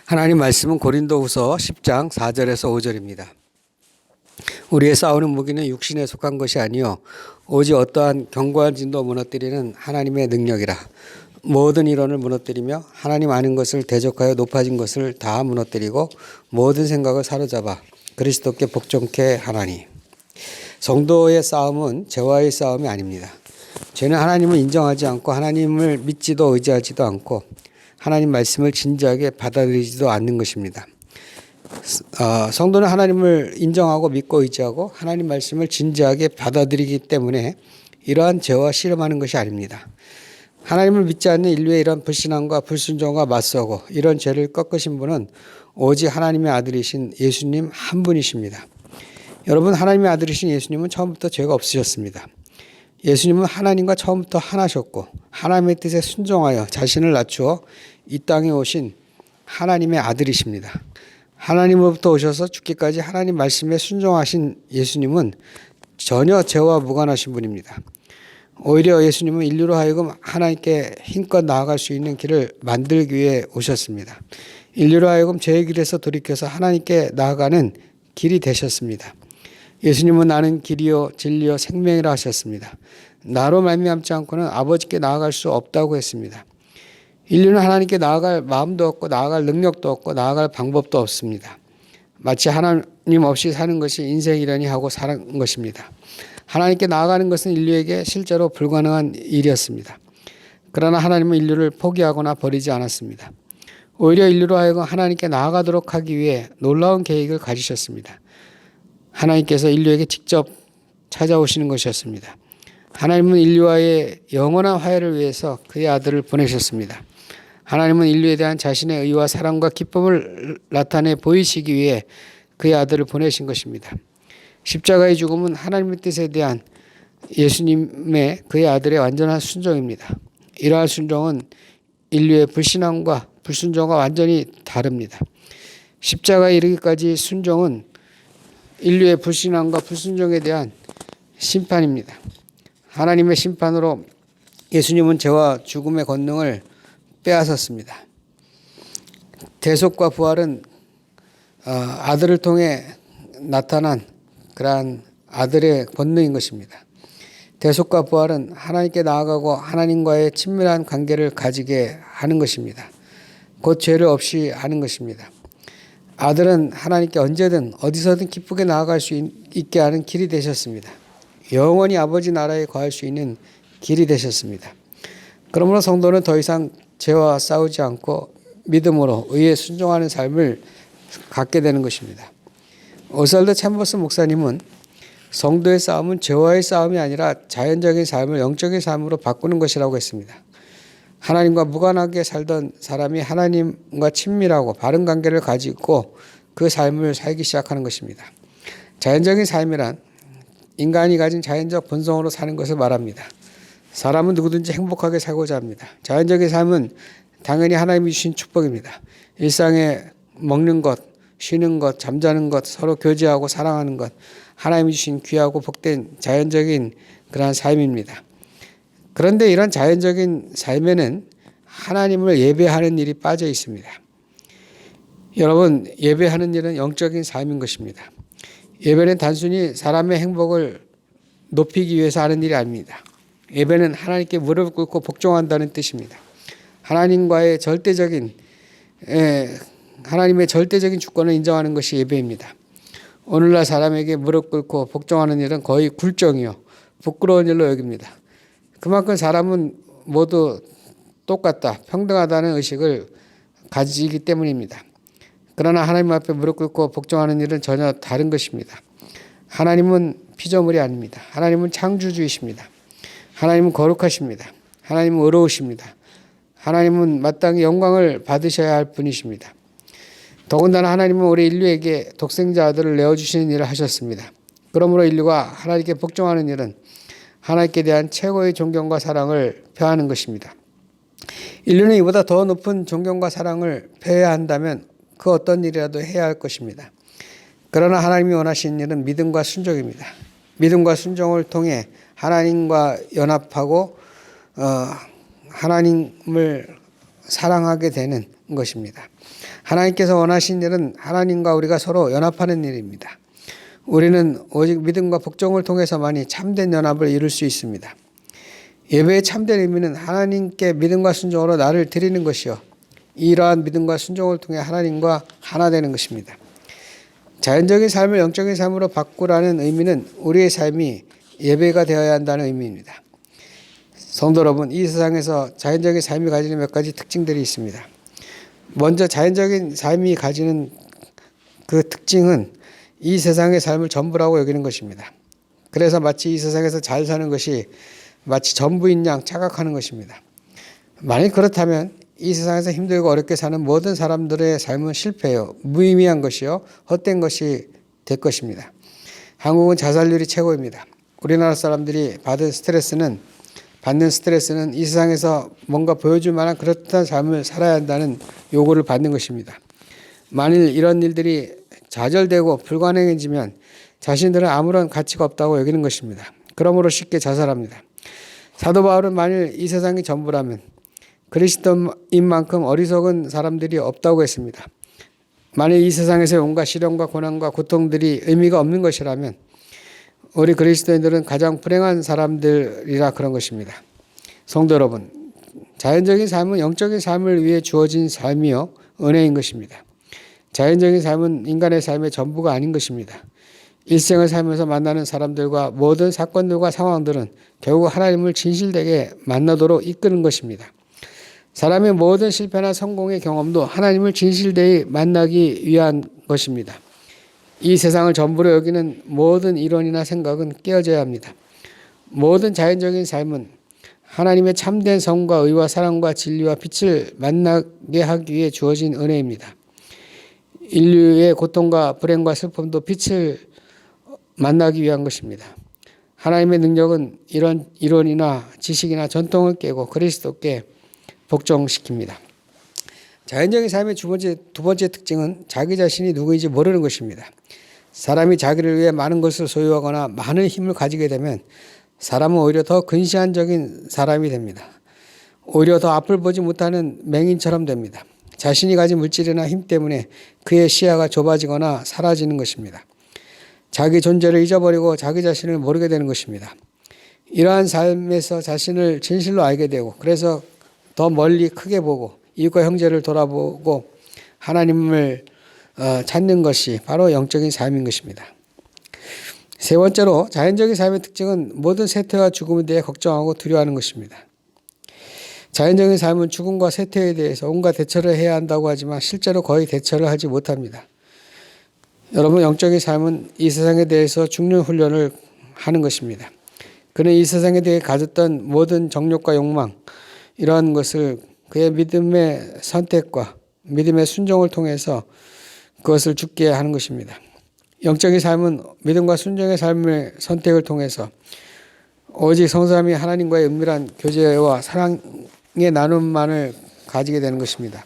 하나님 말씀은 고린도후서 10장 4절에서 5절입니다. 우리의 싸우는 무기는 육신에 속한 것이 아니요 오직 어떠한 견고한 진도 무너뜨리는 하나님의 능력이라. 모든 이론을 무너뜨리며 하나님 아는 것을 대적하여 높아진 것을 다 무너뜨리고 모든 생각을 사로잡아 그리스도께 복종케 하나니. 성도의 싸움은 죄와의 싸움이 아닙니다. 죄는 하나님을 인정하지 않고 하나님을 믿지도 의지하지도 않고 하나님 말씀을 진지하게 받아들이지도 않는 것입니다. 성도는 하나님을 인정하고 믿고 의지하고 하나님 말씀을 진지하게 받아들이기 때문에 이러한 죄와 씨름하는 것이 아닙니다. 하나님을 믿지 않는 인류의 이런 불신앙과 불순종과 맞서고 이런 죄를 꺾으신 분은 오직 하나님의 아들이신 예수님 한 분이십니다. 여러분, 하나님의 아들이신 예수님은 처음부터 죄가 없으셨습니다. 예수님은 하나님과 처음부터 하나셨고 하나님의 뜻에 순종하여 자신을 낮추어 이 땅에 오신 하나님의 아들이십니다. 하나님으로부터 오셔서 죽기까지 하나님 말씀에 순종하신 예수님은 전혀 죄와 무관하신 분입니다. 오히려 예수님은 인류로 하여금 하나님께 힘껏 나아갈 수 있는 길을 만들기 위해 오셨습니다. 인류로 하여금 죄의 길에서 돌이켜서 하나님께 나아가는 길이 되셨습니다. 예수님은 나는 길이요 진리요 생명이라 하셨습니다. 나로 말미암지 않고는 아버지께 나아갈 수 없다고 했습니다. 인류는 하나님께 나아갈 마음도 없고 나아갈 능력도 없고 나아갈 방법도 없습니다. 마치 하나님 없이 사는 것이 인생이라니 하고 사는 것입니다. 하나님께 나아가는 것은 인류에게 실제로 불가능한 일이었습니다. 그러나 하나님은 인류를 포기하거나 버리지 않았습니다. 오히려 인류로 하여금 하나님께 나아가도록 하기 위해 놀라운 계획을 가지셨습니다. 하나님께서 인류에게 직접 찾아오시는 것이었습니다. 하나님은 인류와의 영원한 화해를 위해서 그의 아들을 보내셨습니다. 하나님은 인류에 대한 자신의 의와 사랑과 기쁨을 나타내 보이시기 위해 그의 아들을 보내신 것입니다. 십자가의 죽음은 하나님의 뜻에 대한 예수님의 그의 아들의 완전한 순종입니다. 이러한 순종은 인류의 불신앙과 불순종과 완전히 다릅니다. 십자가에 이르기까지 순종은 인류의 불신앙과 불순종에 대한 심판입니다. 하나님의 심판으로 예수님은 죄와 죽음의 권능을 빼앗았습니다. 대속과 부활은 아들을 통해 나타난 그러한 아들의 권능인 것입니다. 대속과 부활은 하나님께 나아가고 하나님과의 친밀한 관계를 가지게 하는 것입니다. 곧 죄를 없이 하는 것입니다. 아들은 하나님께 언제든 어디서든 기쁘게 나아갈 수 있게 하는 길이 되셨습니다. 영원히 아버지 나라에 거할 수 있는 길이 되셨습니다. 그러므로 성도는 더 이상 죄와 싸우지 않고 믿음으로 의에 순종하는 삶을 갖게 되는 것입니다. 오살드 챔버스 목사님은 성도의 싸움은 죄와의 싸움이 아니라 자연적인 삶을 영적인 삶으로 바꾸는 것이라고 했습니다. 하나님과 무관하게 살던 사람이 하나님과 친밀하고 바른 관계를 가지고 그 삶을 살기 시작하는 것입니다. 자연적인 삶이란 인간이 가진 자연적 본성으로 사는 것을 말합니다. 사람은 누구든지 행복하게 살고자 합니다. 자연적인 삶은 당연히 하나님이 주신 축복입니다. 일상에 먹는 것, 쉬는 것, 잠자는 것, 서로 교제하고 사랑하는 것, 하나님이 주신 귀하고 복된 자연적인 그러한 삶입니다. 그런데 이런 자연적인 삶에는 하나님을 예배하는 일이 빠져 있습니다. 여러분, 예배하는 일은 영적인 삶인 것입니다. 예배는 단순히 사람의 행복을 높이기 위해서 하는 일이 아닙니다. 예배는 하나님께 무릎을 꿇고 복종한다는 뜻입니다. 하나님의 절대적인 주권을 인정하는 것이 예배입니다. 오늘날 사람에게 무릎 꿇고 복종하는 일은 거의 굴정이요 부끄러운 일로 여깁니다. 그만큼 사람은 모두 똑같다, 평등하다는 의식을 가지기 때문입니다. 그러나 하나님 앞에 무릎 꿇고 복종하는 일은 전혀 다른 것입니다. 하나님은 피조물이 아닙니다. 하나님은 창조주이십니다. 하나님은 거룩하십니다. 하나님은 의로우십니다. 하나님은 마땅히 영광을 받으셔야 할 분이십니다. 더군다나 하나님은 우리 인류에게 독생자 아들을 내어주시는 일을 하셨습니다. 그러므로 인류가 하나님께 복종하는 일은 하나님께 대한 최고의 존경과 사랑을 표하는 것입니다. 인류는 이보다 더 높은 존경과 사랑을 표해야 한다면 그 어떤 일이라도 해야 할 것입니다. 그러나 하나님이 원하시는 일은 믿음과 순종입니다. 믿음과 순종을 통해 하나님과 연합하고 하나님을 사랑하게 되는 것입니다. 하나님께서 원하신 일은 하나님과 우리가 서로 연합하는 일입니다. 우리는 오직 믿음과 복종을 통해서만이 참된 연합을 이룰 수 있습니다. 예배의 참된 의미는 하나님께 믿음과 순종으로 나를 드리는 것이요, 이러한 믿음과 순종을 통해 하나님과 하나 되는 것입니다. 자연적인 삶을 영적인 삶으로 바꾸라는 의미는 우리의 삶이 예배가 되어야 한다는 의미입니다. 성도 여러분, 이 세상에서 자연적인 삶이 가지는 몇 가지 특징들이 있습니다. 먼저 자연적인 삶이 가지는 그 특징은 이 세상의 삶을 전부라고 여기는 것입니다. 그래서 마치 이 세상에서 잘 사는 것이 마치 전부인 양 착각하는 것입니다. 만약 그렇다면 이 세상에서 힘들고 어렵게 사는 모든 사람들의 삶은 실패요, 무의미한 것이요, 헛된 것이 될 것입니다. 한국은 자살률이 최고입니다. 우리나라 사람들이 받는 스트레스는 이 세상에서 뭔가 보여줄 만한 그렇다는 삶을 살아야 한다는 요구를 받는 것입니다. 만일 이런 일들이 좌절되고 불가능해지면 자신들은 아무런 가치가 없다고 여기는 것입니다. 그러므로 쉽게 자살합니다. 사도 바울은 만일 이 세상이 전부라면 그리스도인 만큼 어리석은 사람들이 없다고 했습니다. 만일 이 세상에서 온갖 시련과 고난과 고통들이 의미가 없는 것이라면 우리 그리스도인들은 가장 불행한 사람들이라 그런 것입니다. 성도 여러분, 자연적인 삶은 영적인 삶을 위해 주어진 삶이요, 은혜인 것입니다. 자연적인 삶은 인간의 삶의 전부가 아닌 것입니다. 일생을 살면서 만나는 사람들과 모든 사건들과 상황들은 결국 하나님을 진실되게 만나도록 이끄는 것입니다. 사람의 모든 실패나 성공의 경험도 하나님을 진실되게 만나기 위한 것입니다. 이 세상을 전부로 여기는 모든 이론이나 생각은 깨어져야 합니다. 모든 자연적인 삶은 하나님의 참된 성과 의와 사랑과 진리와 빛을 만나게 하기 위해 주어진 은혜입니다. 인류의 고통과 불행과 슬픔도 빛을 만나기 위한 것입니다. 하나님의 능력은 이런 이론이나 지식이나 전통을 깨고 그리스도께 복종시킵니다. 자연적인 삶의 두 번째 특징은 자기 자신이 누구인지 모르는 것입니다. 사람이 자기를 위해 많은 것을 소유하거나 많은 힘을 가지게 되면 사람은 오히려 더 근시안적인 사람이 됩니다. 오히려 더 앞을 보지 못하는 맹인처럼 됩니다. 자신이 가진 물질이나 힘 때문에 그의 시야가 좁아지거나 사라지는 것입니다. 자기 존재를 잊어버리고 자기 자신을 모르게 되는 것입니다. 이러한 삶에서 자신을 진실로 알게 되고, 그래서 더 멀리 크게 보고 이웃과 형제를 돌아보고 하나님을 찾는 것이 바로 영적인 삶인 것입니다. 세 번째로 자연적인 삶의 특징은 모든 쇠퇴와 죽음에 대해 걱정하고 두려워하는 것입니다. 자연적인 삶은 죽음과 쇠퇴에 대해서 온갖 대처를 해야 한다고 하지만 실제로 거의 대처를 하지 못합니다. 여러분, 영적인 삶은 이 세상에 대해서 죽는 훈련을 하는 것입니다. 그는 이 세상에 대해 가졌던 모든 정욕과 욕망, 이러한 것을 그의 믿음의 선택과 믿음의 순종을 통해서 그것을 죽게 하는 것입니다. 영적인 삶은 믿음과 순종의 삶의 선택을 통해서 오직 성삼위 하나님과의 은밀한 교제와 사랑의 나눔만을 가지게 되는 것입니다.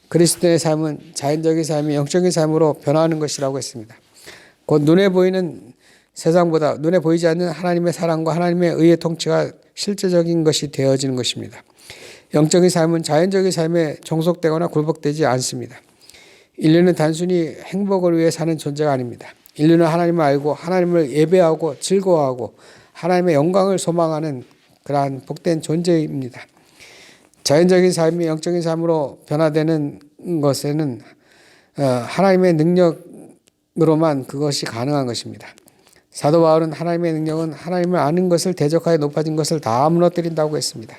그리스도의 삶은 자연적인 삶이 영적인 삶으로 변화하는 것이라고 했습니다. 곧 눈에 보이는 세상보다 눈에 보이지 않는 하나님의 사랑과 하나님의 의의 통치가 실제적인 것이 되어지는 것입니다. 영적인 삶은 자연적인 삶에 종속되거나 굴복되지 않습니다. 인류는 단순히 행복을 위해 사는 존재가 아닙니다. 인류는 하나님을 알고 하나님을 예배하고 즐거워하고 하나님의 영광을 소망하는 그러한 복된 존재입니다. 자연적인 삶이 영적인 삶으로 변화되는 것에는 하나님의 능력으로만 그것이 가능한 것입니다. 사도 바울은 하나님의 능력은 하나님을 아는 것을 대적하여 높아진 것을 다 무너뜨린다고 했습니다.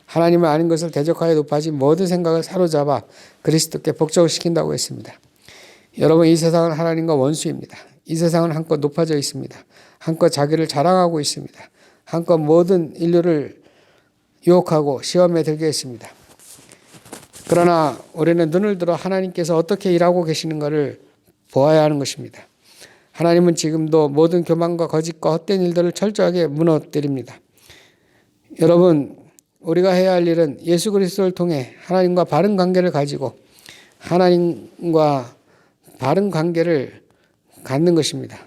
하나님을 아는 것을 대적하여 높아진 모든 생각을 사로잡아 그리스도께 복종시킨다고 했습니다. 여러분, 이 세상은 하나님과 원수입니다. 이 세상은 한껏 높아져 있습니다. 한껏 자기를 자랑하고 있습니다. 한껏 모든 인류를 유혹하고 시험에 들게 했습니다. 그러나 우리는 눈을 들어 하나님께서 어떻게 일하고 계시는가를 보아야 하는 것입니다. 하나님은 지금도 모든 교만과 거짓과 헛된 일들을 철저하게 무너뜨립니다. 여러분, 우리가 해야 할 일은 예수 그리스도를 통해 하나님과 바른 관계를 가지고 하나님과 바른 관계를 갖는 것입니다.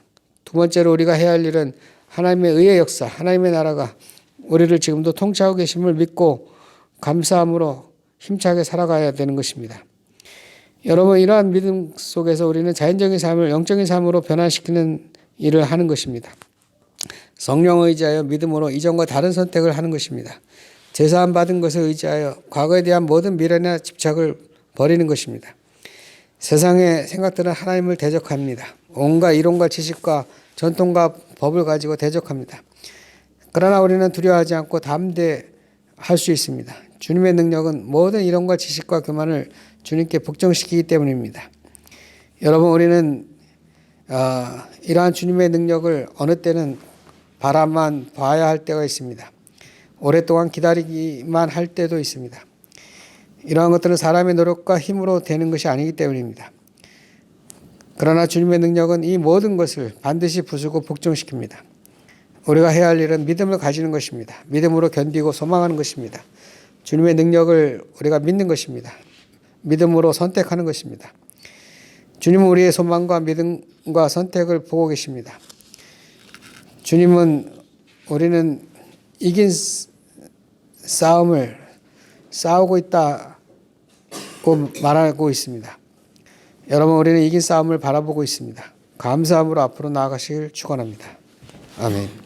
두 번째로 우리가 해야 할 일은 하나님의 의의 역사, 하나님의 나라가 우리를 지금도 통치하고 계심을 믿고 감사함으로 힘차게 살아가야 되는 것입니다. 여러분, 이러한 믿음 속에서 우리는 자연적인 삶을 영적인 삶으로 변화시키는 일을 하는 것입니다. 성령을 의지하여 믿음으로 이전과 다른 선택을 하는 것입니다. 제사함 받은 것을 의지하여 과거에 대한 모든 미련이나 집착을 버리는 것입니다. 세상의 생각들은 하나님을 대적합니다. 온갖 이론과 지식과 전통과 법을 가지고 대적합니다. 그러나 우리는 두려워하지 않고 담대할 수 있습니다. 주님의 능력은 모든 이론과 지식과 교만을 주님께 복종시키기 때문입니다. 여러분, 우리는 이러한 주님의 능력을 어느 때는 바라만 봐야 할 때가 있습니다. 오랫동안 기다리기만 할 때도 있습니다. 이러한 것들은 사람의 노력과 힘으로 되는 것이 아니기 때문입니다. 그러나 주님의 능력은 이 모든 것을 반드시 부수고 복종시킵니다. 우리가 해야 할 일은 믿음을 가지는 것입니다. 믿음으로 견디고 소망하는 것입니다. 주님의 능력을 우리가 믿는 것입니다. 믿음으로 선택하는 것입니다. 주님은 우리의 소망과 믿음과 선택을 보고 계십니다. 주님은 우리는 이긴 싸움을 싸우고 있다고 말하고 있습니다. 여러분, 우리는 이긴 싸움을 바라보고 있습니다. 감사함으로 앞으로 나아가시길 축원합니다. 아멘.